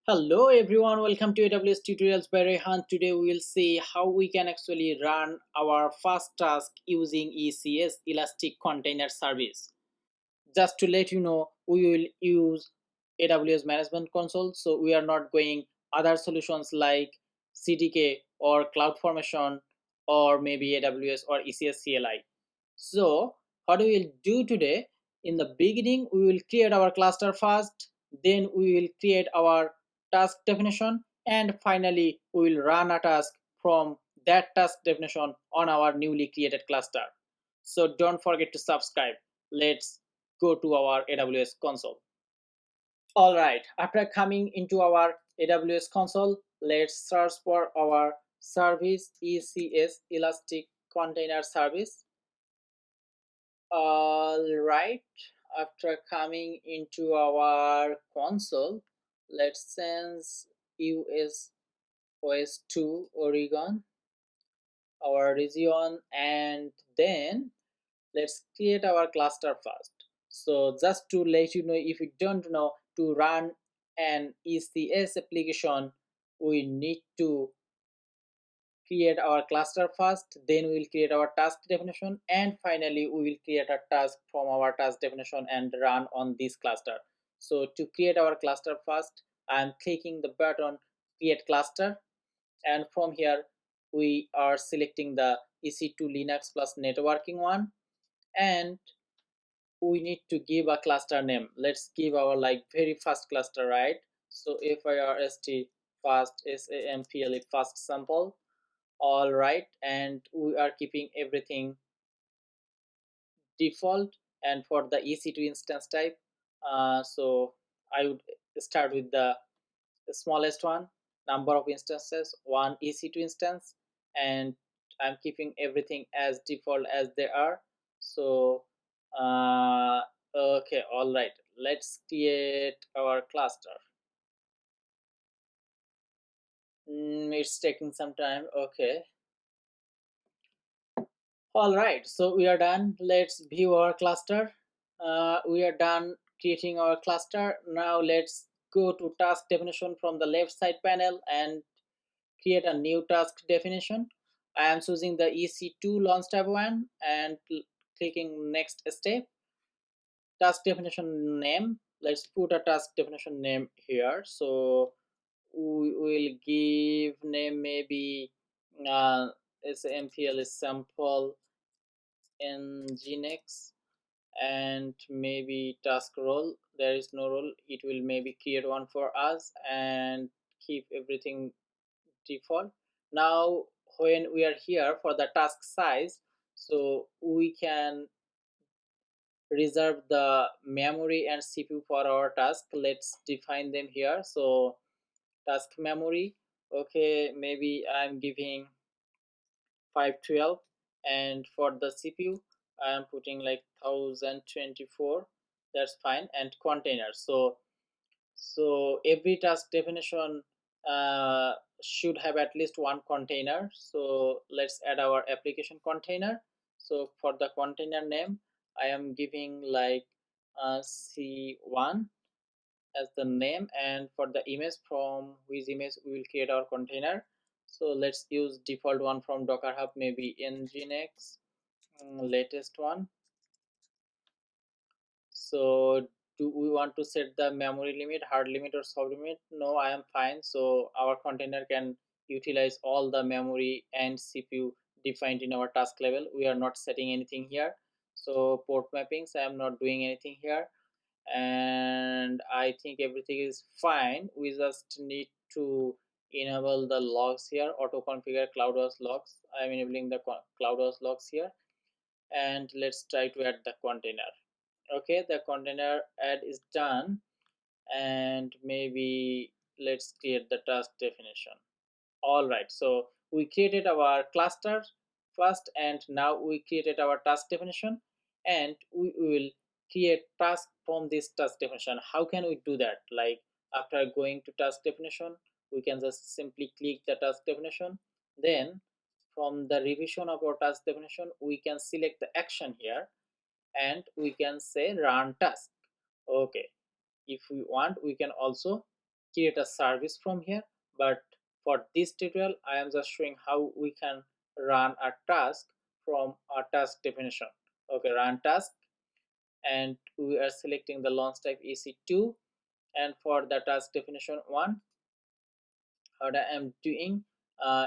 Hello everyone, welcome to AWS Tutorials by Rehan. Today we will see how we can actually run our first task using ECS Elastic Container Service. Just to let you know, we will use AWS Management Console, so we are not going other solutions like CDK or CloudFormation or maybe AWS or ECS CLI. So what we will do today, in the beginning we will create our cluster first, then we will create our task definition, and finally we will run a task from that task definition on our newly created cluster. So don't forget to subscribe. Let's go to our AWS console. All right, after coming into our AWS console, let's search for our service ECS Elastic Container Service. All right, after coming into our console, let's sense US OS 2 Oregon, our region, and then let's create our cluster first. So just to let you know, if you don't know, to run an ECS application, we need to create our cluster first, then we will create our task definition, and finally we will create a task from our task definition and run on this cluster. So to create our cluster first, I am clicking the button create cluster, and from here we are selecting the EC2 Linux plus networking one, and we need to give a cluster name. Let's give our like very first cluster, right? So first fast sample fast sample. All right, and we are keeping everything default. And for the EC2 instance type, so I would start with the smallest one, number of instances, one EC2 instance, and I'm keeping everything as default as they are. So okay, all right, let's create our cluster. It's taking some time. Okay, all right, so we are done. Let's view our cluster. We are done creating our cluster. Now let's go to task definition from the left side panel and create a new task definition. I am choosing the EC2 launch tab one and clicking next step. Task definition name. Let's put a task definition name here. So we will give name maybe SMPL is sample nginx, and maybe task role. There is no role. It will maybe create one for us and keep everything default. Now when we are here for the task size, so we can reserve the memory and CPU for our task. Let's define them here. So task memory, okay, maybe I'm giving 512, and for the CPU I'm putting like 1024. That's fine. And container, so every task definition should have at least one container. So let's add our application container. So for the container name, I am giving like C1 as the name, and for the image, from which image we will create our container. So let's use default one from Docker Hub, maybe nginx, latest one. So do we want to set the memory limit, hard limit, or soft limit? No, I am fine. So our container can utilize all the memory and CPU defined in our task level. We are not setting anything here. So port mappings, I am not doing anything here, and I think everything is fine. We just need to enable the logs here, auto configure CloudWatch logs. I am enabling the CloudWatch logs here, and let's try to add the container. Okay, the container add is done, and maybe let's create the task definition. All right, so we created our cluster first, and now we created our task definition, and we will create task from this task definition. How can we do that? Like, after going to task definition, we can just simply click the task definition. Then from the revision of our task definition, we can select the action here, and we can say run task. Okay, if we want, we can also create a service from here. But for this tutorial I am just showing how we can run a task from a task definition. Okay, run task, and we are selecting the launch type EC2, and for the task definition 1, what I am doing,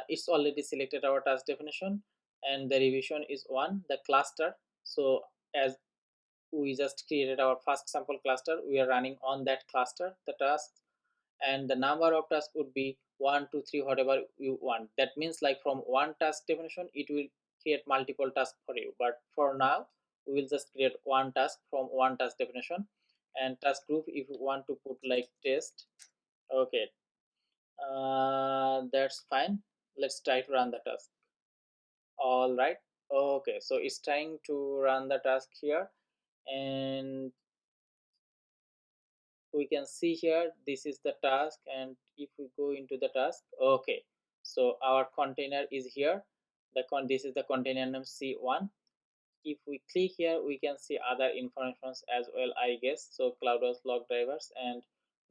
it's already selected our task definition, and the revision is 1, the cluster. So as we just created our first sample cluster, we are running on that cluster the tasks, and the number of tasks would be 1 2 3, whatever you want. That means like from one task definition it will create multiple tasks for you, but for now we will just create one task from one task definition. And task group, if you want to put like test. Okay, that's fine. Let's try to run the task. All right. Okay, so it's trying to run the task here, and we can see here this is the task. And if we go into the task, okay, so our container is here. This is the container name C1. If we click here we can see other informations as well, I guess. So CloudWatch log drivers, and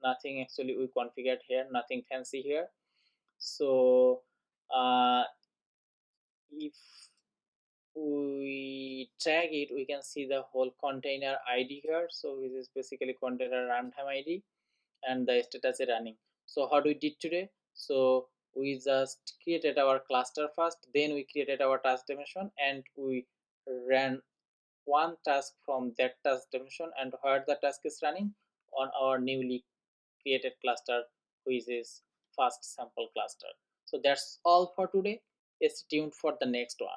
nothing actually we configured here, nothing fancy here. So if we tag it we can see the whole container ID here. So this is basically container runtime ID, and the status is running. So how do we did today? So we just created our cluster first, then we created our task dimension, and we ran one task from that task dimension, and where the task is running on our newly created cluster, which is first sample cluster. So that's all for today. Stay tuned for the next one.